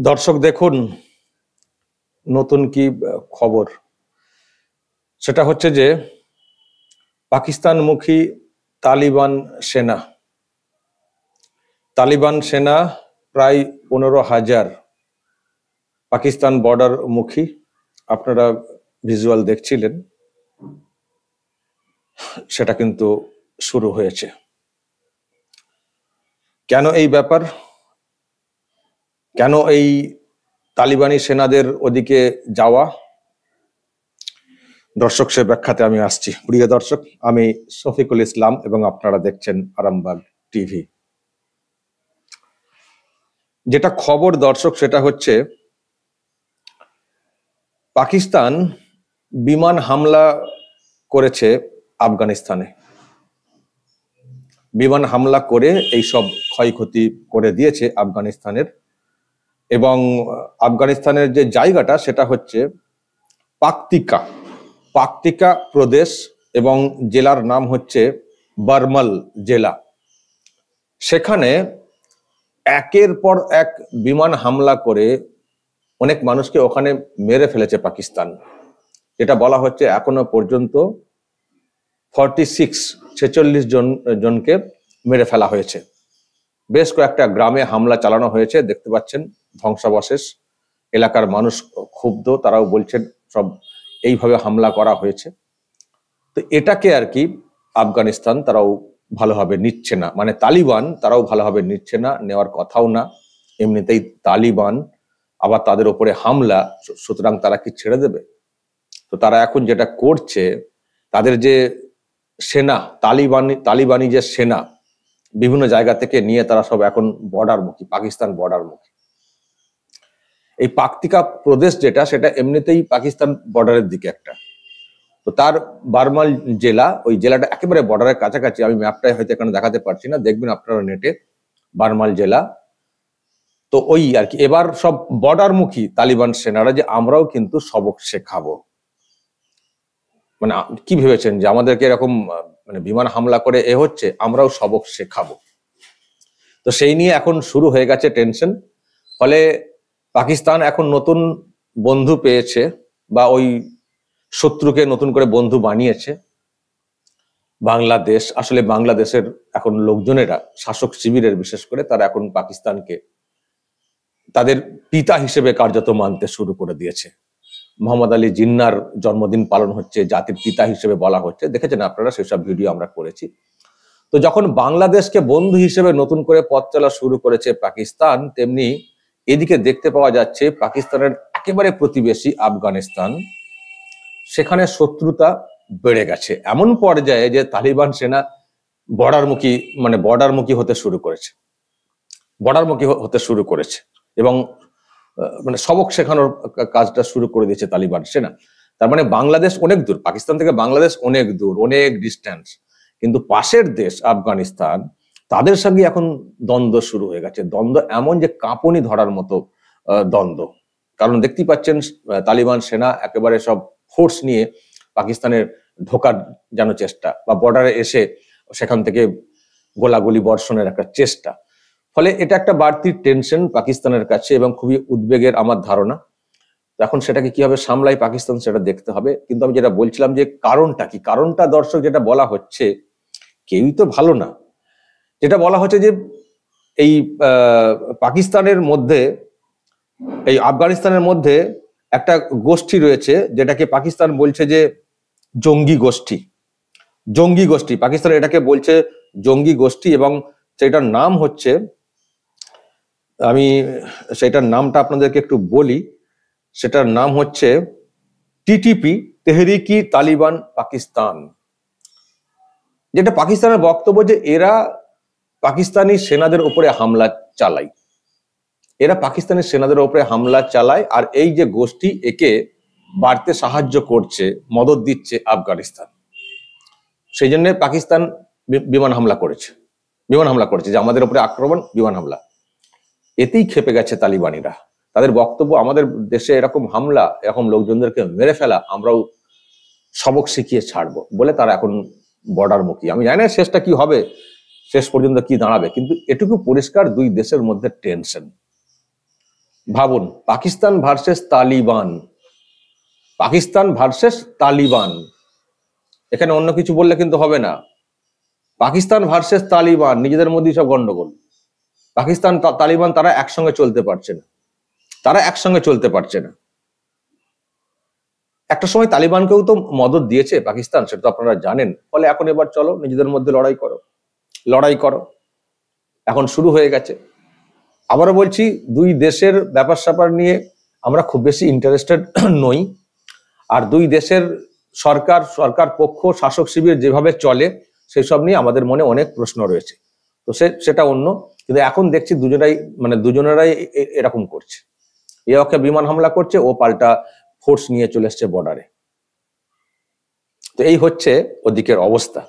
দর্শক দেখুন নতুন কি খবর। সেটা হচ্ছে যে পাকিস্তানমুখী তালিবান সেনা প্রায় 15,000 পাকিস্তান বর্ডার মুখী। আপনারা ভিজুয়াল দেখছিলেন, সেটা কিন্তু শুরু হয়েছে। কেন এই ব্যাপার, কেন এই তালিবানি সেনাদের ওদিকে যাওয়া, দর্শক সে ব্যাখ্যাতে আমি আসছি। প্রিয় দর্শক, আমি শফিকুল ইসলাম এবং আপনারা দেখছেন আরামবাগ টিভি। যেটা খবর দর্শক, সেটা হচ্ছে পাকিস্তান বিমান হামলা করেছে আফগানিস্তানে। বিমান হামলা করে এই সব ক্ষয়ক্ষতি করে দিয়েছে আফগানিস্তানের। এবং আফগানিস্তানের যে জায়গাটা সেটা হচ্ছে পাকতিকা প্রদেশ এবং জেলার নাম হচ্ছে বারমাল জেলা। সেখানে একের পর এক বিমান হামলা করে অনেক মানুষকে ওখানে মেরে ফেলেছে পাকিস্তান। এটা বলা হচ্ছে এখনো পর্যন্ত 46 জনকে মেরে ফেলা হয়েছে। বেশ কয়েকটা গ্রামে হামলা চালানো হয়েছে, দেখতে পাচ্ছেন ধ্বংসাবশেষ। এলাকার মানুষ ক্ষুব্ধ, তারাও বলছেন সব এইভাবে হামলা করা হয়েছে। তো এটাকে আর কি আফগানিস্তান তারাও ভালোভাবে নিচ্ছে না, মানে তালিবান তারাও ভালোভাবে নিচ্ছে না, নেওয়ার কথাও না। এমনিতেই তালিবান, আবার তাদের উপরে হামলা, সুতরাং তারা কি ছেড়ে দেবে? তো তারা এখন যেটা করছে, তাদের যে সেনা, তালিবানি যে সেনা বিভিন্ন জায়গা থেকে নিয়ে তারা সব এখন বর্ডারমুখী, পাকিস্তান বর্ডারমুখী। এই পাকতিকা প্রদেশ যেটা, সেটা এমনিতেই পাকিস্তান বর্ডারের দিকে একটা। তো তার বারমাল জেলা, ওই জেলাটা একেবারে বর্ডারের কাছাকাছি। আমি ম্যাপটায় হয়তো এখানে দেখাতে পারছি না, দেখবেন আপনারা নেটে, বারমাল জেলা। তো ওই আর কি এবার সব বর্ডারমুখী তালিবান সেনারা যে আমরাও কিন্তু সবক শেখাবো, মানে কি ভেবেছেন যে আমাদেরকে এরকম মানে বিমান হামলা করে হচ্ছে, আমরাও সবক শেখাবো। তো সেই নিয়ে এখন শুরু হয়ে গেছে টেনশন। ফলে পাকিস্তান এখন নতুন বন্ধু পেয়েছে, বা ওই শত্রুকে নতুন করে বন্ধু বানিয়েছে বাংলাদেশ। আসলে বাংলাদেশের এখন লোকজনেরা, শাসক শিবিরের বিশেষ করে, তারা এখন পাকিস্তানকে তাদের পিতা হিসেবে কার্যত মানতে শুরু করে দিয়েছে। মোহাম্মদ আলী জিন্নার জন্মদিন পালন হচ্ছে, জাতির পিতা হিসেবে বলা হচ্ছে, দেখেছেন আপনারা, সেসব ভিডিও আমরা করেছি। তো যখন বাংলাদেশকে বন্ধু হিসেবে নতুন করে পথ চলা শুরু করেছে পাকিস্তান, তেমনি এদিকে দেখতে পাওয়া যাচ্ছে পাকিস্তানের একেবারে প্রতিবেশী আফগানিস্তান, সেখানে শত্রুতা বেড়ে গেছে এমন পর্যায়ে যে তালিবান সেনা বর্ডারমুখী হতে শুরু করেছে এবং মানে সবক শেখানোর কাজটা শুরু করে দিয়েছে তালিবান সেনা। তার মানে বাংলাদেশ অনেক দূর, পাকিস্তান থেকে বাংলাদেশ অনেক দূর, অনেক ডিস্টেন্স, কিন্তু পাশের দেশ আফগানিস্তান, তাদের সঙ্গে এখন দ্বন্দ্ব শুরু হয়ে গেছে। দ্বন্দ্ব এমন যে কাঁপুনি ধরার মতো দ্বন্দ্ব। কারণ দেখতেই পাচ্ছেন তালিবান সেনা একেবারে সব ফোর্স নিয়ে পাকিস্তানের ঢোকার যেন চেষ্টা, বা বর্ডারে এসে সেখান থেকে গোলাগুলি বর্ষণের একটা চেষ্টা। ফলে এটা একটা বাড়তি টেনশন পাকিস্তানের কাছে এবং খুবই উদ্বেগের আমার ধারণা। এখন সেটাকে কিভাবে সামলায় পাকিস্তান, সেটা দেখতে হবে। কিন্তু আমি যেটা বলছিলাম যে কারণটা কি, কারণটা দর্শক যেটা বলা হচ্ছে, কেউই তো ভালো না। যেটা বলা হচ্ছে যে এই পাকিস্তানের মধ্যে, এই আফগানিস্তানের মধ্যে একটা গোষ্ঠী রয়েছে, যেটাকে পাকিস্তান বলছে যে জঙ্গি গোষ্ঠী। পাকিস্তান এটাকে বলছে জঙ্গি গোষ্ঠী, এবং সেটার নাম হচ্ছে, আমি সেটার নামটা আপনাদেরকে একটু বলি, সেটার নাম হচ্ছে টিটিপি, তেহরিকি তালিবান পাকিস্তান। যেটা পাকিস্তানের বক্তব্য যে এরা পাকিস্তানি সেনাদের উপরে হামলা চালায়, আর এই যে গোষ্ঠী, একে বাড়তে সাহায্য করছে, মদত দিচ্ছে আফগানিস্তান। সেই জন্য পাকিস্তান বিমান হামলা করেছে যে আমাদের উপরে আক্রমণ, বিমান হামলা। এতেই খেপে গেছে তালিবানিরা। তাদের বক্তব্য, আমাদের দেশে এরকম হামলা, এরকম লোকজনদেরকে মেরে ফেলা, আমরাও সবক শিখিয়ে ছাড়বো বলে তারা এখন বর্ডারমুখী। আমি জানি না শেষটা কি হবে, শেষ পর্যন্ত কি দাঁড়াবে, কিন্তু এটুকু পরিষ্কার, দুই দেশের মধ্যে টেনশন। ভাবুন, পাকিস্তান ভার্সেস তালিবান, পাকিস্তান ভার্সেস তালিবান, এখানে অন্য কিছু বললে কিন্তু হবে না। পাকিস্তান ভার্সেস তালিবান, নিজেদের মধ্যেই সব গন্ডগোল। পাকিস্তান তালিবান তারা একসঙ্গে চলতে পারছে না, তারা একসঙ্গে চলতে পারছে না। একটা সময় তালিবানকেও তো মদদ দিয়েছে পাকিস্তান, সেটা তো আপনারা জানেন। ফলে এখন এবার চলো নিজেদের মধ্যে লড়াই করো, লড়াই করো, এখন শুরু হয়ে গেছে। আবারও বলছি, দুই দেশের ব্যাপার স্যাপার নিয়ে আমরা খুব বেশি ইন্টারেস্টেড নই। আর দুই দেশের সরকার, সরকার পক্ষ, শাসক শিবির যেভাবে চলে সেই সব নিয়ে আমাদের মনে অনেক প্রশ্ন রয়েছে। তো সেটা অন্য, কিন্তু এখন দেখছি দুজনেরাই এরকম করছে। এ ওকে বিমান হামলা করছে, ও পাল্টা ফোর্স নিয়ে চলে এসছে বর্ডারে। তো এই হচ্ছে ওদিকের অবস্থা।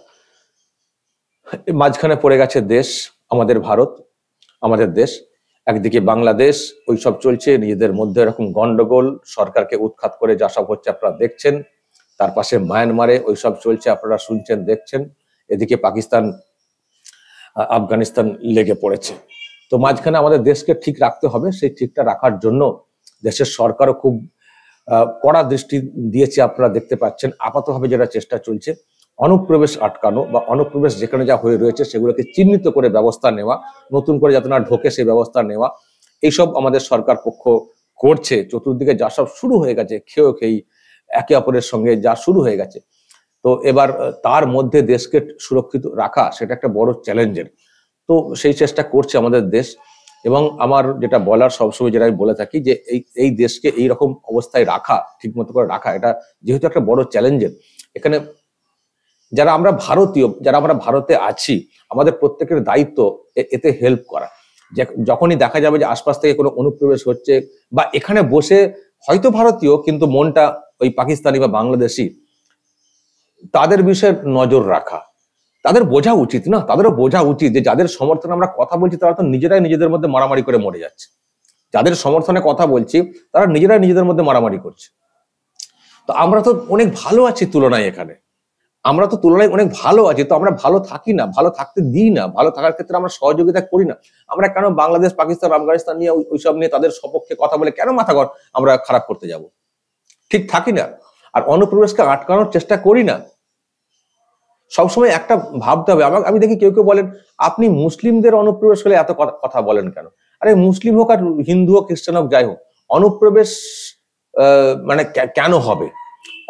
মাঝখানে পড়ে গেছে দেশ, আমাদের ভারত, আমাদের দেশ। একদিকে বাংলাদেশ, ওইসব চলছে, নিজেদের মধ্যে এরকম গন্ডগোল, সরকারকে উৎখাত করে যা সব হচ্ছে আপনারা দেখছেন। তার পাশে মায়ানমারে ওইসব চলছে, আপনারা শুনছেন, দেখছেন। এদিকে পাকিস্তান, আফগানিস্তান লেগে পড়েছে। তো মাঝখানে আমাদের দেশকে ঠিক রাখতে হবে। সেই ঠিকটা রাখার জন্য দেশের সরকারও খুব কড়া দৃষ্টি দিয়েছে, আপনারা দেখতে পাচ্ছেন। আপাতভাবে যেটা চেষ্টা চলছে, অনুপ্রবেশ আটকানো বা অনুপ্রবেশ যেখানে যা হয়ে রয়েছে সেগুলোকে চিহ্নিত করে ব্যবস্থা নেওয়া, নতুন করে যাতে না ঢোকে সেই ব্যবস্থা নেওয়া, এইসব আমাদের সরকার পক্ষ করছে। চতুর্দিকে যা সব শুরু হয়ে গেছে, খেই একে অপরের সঙ্গে যা শুরু হয়ে গেছে, তো এবার তার মধ্যে দেশকে সুরক্ষিত রাখা সেটা একটা বড় চ্যালেঞ্জের। তো সেই চেষ্টা করছে আমাদের দেশ। এবং আমার যেটা বলার, সবসময় যেটা আমি বলে থাকি, যে এই দেশকে এইরকম অবস্থায় রাখা, ঠিক মতো করে রাখা, এটা যেহেতু একটা বড় চ্যালেঞ্জের, এখানে যারা আমরা ভারতীয়, যারা আমরা ভারতে আছি, আমাদের প্রত্যেকের দায়িত্ব এতে হেল্প করা। যখনই দেখা যাবে যে আশপাশ থেকে কোনো অনুপ্রবেশ হচ্ছে, বা এখানে বসে হয়তো ভারতীয় কিন্তু মনটা ওই পাকিস্তানি বা বাংলাদেশি, তাদের বিষয়ে নজর রাখা। তাদের বোঝা উচিত না, তাদেরও বোঝা উচিত যে যাদের সমর্থনে আমরা কথা বলছি তারা তো নিজেরাই নিজেদের মধ্যে মারামারি করে মরে যাচ্ছে। যাদের সমর্থনে কথা বলছি তারা নিজেরাই নিজেদের মধ্যে মারামারি করছে। তো আমরা তো অনেক ভালো আছি তুলনায়, এখানে আমরা তো তুলনায় অনেক ভালো আছি। তো আমরা ভালো থাকি না, ভালো থাকতে দিই না, ভালো থাকার ক্ষেত্রে আমরা সহযোগিতা করি না। আমরা কেন বাংলাদেশ, পাকিস্তান, আফগানিস্তান নিয়ে ওইসব নিয়ে তাদের সপক্ষে কথা বলে কেন মাথা আমরা খারাপ করতে যাব? ঠিক থাকি না, আর অনুপ্রবেশকে আটকানোর চেষ্টা করি না। সবসময় একটা ভাবতে হবে। আমি দেখি কেউ কেউ বলেন, আপনি মুসলিমদের অনুপ্রবেশ হলে এত কথা বলেন কেন? আরে মুসলিম হোক আর হিন্দু হোক, খ্রিস্টান হোক, যাই হোক, অনুপ্রবেশ মানে কেন হবে?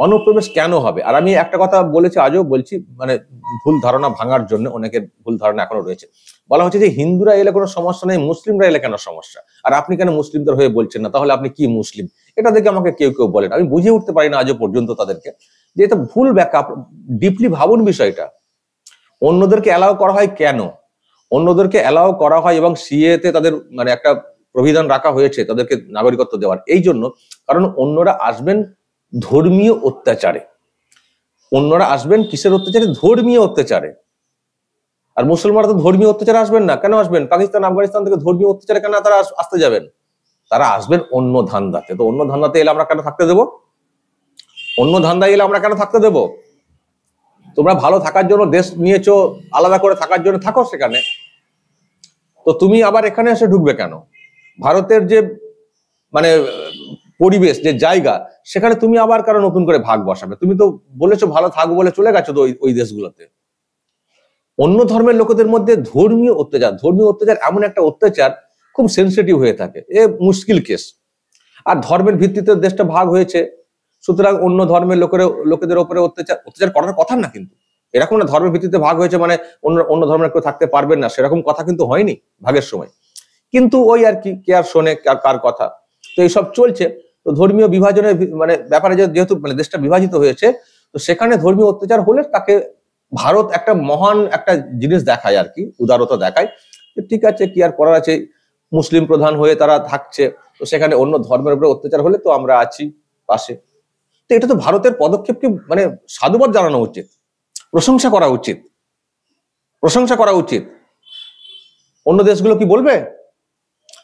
অনুপ্রবেশ কেন হবে? আর আমি একটা কথা বলেছি, আজও বলছি, মানে ভুল ধারণা ভাঙার জন্য, অনেকের ভুল ধারণা এখনো রয়েছে। বলা হচ্ছে যে হিন্দুরা এলে কোনো সমস্যা নেই, মুসলিমরা এলে কেন সমস্যা? আর আপনি কেন মুসলিমদের হয়ে বলছেন না? তাহলে আপনি কি মুসলিম? এটা দেখে আমাকে কেউ কেউ বলেন। আমি বুঝে উঠতে পারি না আজও পর্যন্ত তাদেরকে, যে এটা ভুল ব্যাখ্যা। ডিপলি ভাবুন বিষয়টা। অন্যদেরকে অ্যালাউ করা হয় কেন? অন্যদেরকে অ্যালাউ করা হয় এবং সিএতে তাদের মানে একটা প্রবিধান রাখা হয়েছে তাদেরকে নাগরিকত্ব দেওয়ার, এই জন্য কারণ অন্যরা আসবেন ধর্মীয় অত্যাচারে। অন্যরা আসবেন কিসের অত্যাচারে? ধর্মীয় অত্যাচারে। আর মুসলমানরা তো ধর্মীয় অত্যাচারে আসবেন না। কেন আসবেন? পাকিস্তান, আফগানিস্তান থেকে ধর্মীয় অত্যাচারে কেন তারা আসতে যাবেন? তারা আসবেন অন্য ধান্দাতে। তো অন্য ধান্দাতে এলে আমরা কেন থাকতে দেব? অন্য ধান্দায় এলে আমরা কেন থাকতে দেব? তোমরা ভালো থাকার জন্য দেশ নিয়েছো, আলাদা করে থাকার জন্য থাকো সেখানে। তো তুমি আবার এখানে এসে ঢুকবে কেন? ভারতের যে মানে পরিবেশ, যে জায়গা, সেখানে তুমি আবার কারো নতুন করে ভাগ বসাবে? তুমি তো বলেছো ভালো থাকবো বলে চলে গেছো তো ওই দেশগুলোতে। অন্য ধর্মের লোকেদের মধ্যে ধর্মীয় অত্যাচার এমন একটা অত্যাচার, খুব সেন্সিটিভ হয়ে থাকে, এ মুশকিল কেস। আর ধর্মের ভিত্তিতে দেশটা ভাগ হয়েছে, সুতরাং অন্য ধর্মের লোকেদের উপরে অত্যাচার করার কথা না। কিন্তু এরকম না ধর্মের ভিত্তিতে ভাগ হয়েছে মানে অন্য ধর্মের কেউ থাকতে পারবেন না, সেরকম কথা কিন্তু হয়নি ভাগের সময়। কিন্তু ওই আর কি, কে আর শোনে কার কথা? তো এইসব চলছে। তো ধর্মীয় বিভাজনের মানে ব্যাপারে যেহেতু মানে দেশটা বিভাজিত হয়েছে, তো সেখানে ধর্মীয় অত্যাচার হলে তাকে ভারত একটা মহান একটা জিনিস দেখায় আর কি, উদারতা দেখায়। ঠিক আছে, কি আর করার আছে, মুসলিম প্রধান হয়ে তারা থাকছে, তো সেখানে অন্য ধর্মের উপরে অত্যাচার হলে তো আমরা আছি পাশে। তো এটা তো ভারতের পদক্ষেপকে মানে সাধুবাদ জানানো উচিত, প্রশংসা করা উচিত, প্রশংসা করা উচিত। অন্য দেশগুলো কি বলবে?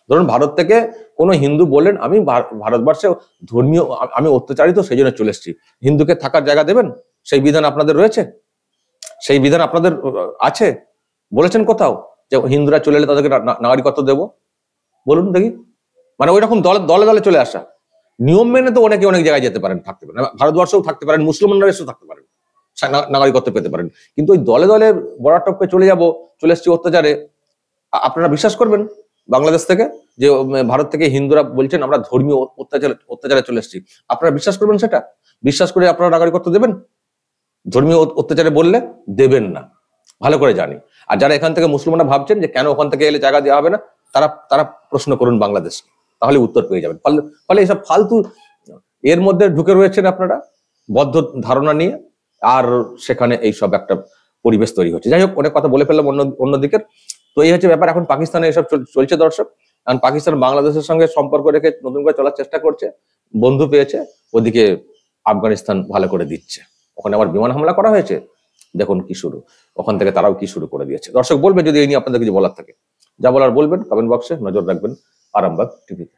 ধরুন ভারত থেকে কোনো হিন্দু বললেন, আমি ভারতবর্ষে ধর্মীয় আমি অত্যাচারিত, সেই জন্য চলে এসেছি, হিন্দুকে থাকার জায়গা দেবেন? সেই বিধান আপনাদের রয়েছে? সেই বিধান আপনাদের আছে? বলেছেন কোথাও যে হিন্দুরা চলে এলে তাদেরকে নাগরিকত্ব দেব? বলুন দেখি। মানে ওই রকম দলে দলে দলে চলে আসা। নিয়ম মেনে তো অনেকে অনেক জায়গায় যেতে পারেন, থাকতে পারেন, ভারতবর্ষেও থাকতে পারেন, মুসলমানরা এসেও থাকতে পারেন, নাগরিকত্ব পেতে পারেন। কিন্তু ওই দলে দলে বড়াটপকে চলে এসছি অত্যাচারে, আপনারা বিশ্বাস করবেন বাংলাদেশ থেকে যে ভারত থেকে হিন্দুরা বলছেন আমরা ধর্মীয় অত্যাচারে চলে এসেছি, আপনারা বিশ্বাস করবেন? সেটা বিশ্বাস করে আপনারা নাগরিকত্ব দেবেন? ধর্মীয় অত্যাচারে বললে দেবেন না, ভালো করে জানি। আর যারা এখান থেকে মুসলমানরা ভাবছেন যে কেন ওখান থেকে এলে জায়গা দেওয়া হবে না, তারা তারা প্রশ্ন করুন বাংলাদেশ, তাহলে উত্তর পেয়ে যাবেন। ফলে এইসব ফালতু এর মধ্যে ঢুকে রয়েছেন আপনারা বদ্ধ ধারণা নিয়ে, আর সেখানে এইসব একটা পরিবেশ তৈরি হচ্ছে। যাই হোক, অনেক কথা বলে ফেললাম অন্যদিকের। তো এই হচ্ছে ব্যাপার। এখন পাকিস্তানে এসব চলছে দর্শক, কারণ পাকিস্তান বাংলাদেশের সঙ্গে সম্পর্ক রেখে নতুন করে চলার চেষ্টা করছে, বন্ধু পেয়েছে, ওদিকে আফগানিস্তান ভালো করে দিচ্ছে, ওখানে আবার বিমান হামলা করা হয়েছে, দেখুন কি শুরু, ওখান থেকে তারাও কি শুরু করে দিয়েছে। দর্শক বলবে যদি এই নিয়ে আপনাদের কিছু বলার থাকে, যা বলার বলবেন কমেন্ট বক্সে, নজর রাখবেন আরামবাগ টিভিতে।